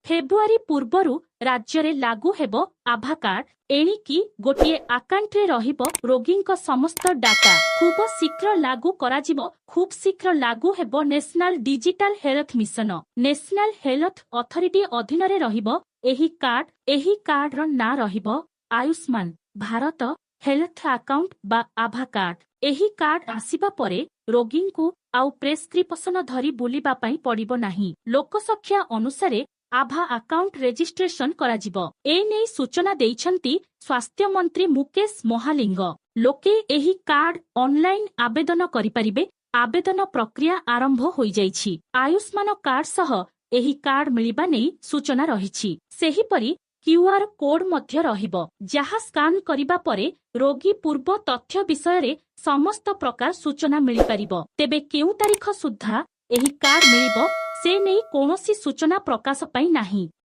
February पूर्वरु राज्य लागू हेबो आभा कार्ड एणिकी गोटे आकाउंट रे रहिबो रोगींक समस्त डाटा खूब शीघ्र लागू कराजिबो। खूब शीघ्र लागू हेबो national digital health mission. National health authority अधीन रे रहिबो एही कार्ड रो ना रहिबो आयुष्मान भारत हेल्थ अकाउंट बा आभा कार्ड। एही कार्ड आसीबा परे रोगींकु आउ प्रेस्क्रिप्शन धरी बुलिबा पई पड़िबो नाही। लोकसंख्या अनुसारे आभा अकाउंट रेजिस्ट्रेशन कराजिबो। एनै सूचना देइछंती स्वास्थ्य मंत्री मुकेश महालिंग। लोके एही कार्ड ऑनलाइन आवेदन करि परिबे। आवेदन प्रक्रिया आरंभ होई जाइछि। आयुष्मान कार्ड सह एही कार्ड मिलिबा नै सूचना रहिछि। सेही परी क्यूआर कोड मध्य रहिबो जहा स्कान करिबा परे रोगी पूर्व तथ्य विषय रे समस्त प्रकार सूचना मिलि परिबो। तेबे केउ तारीख सुद्धा एही कार्ड मिलिबो से नै कोनोसी सूचना प्रकाश पई नाही।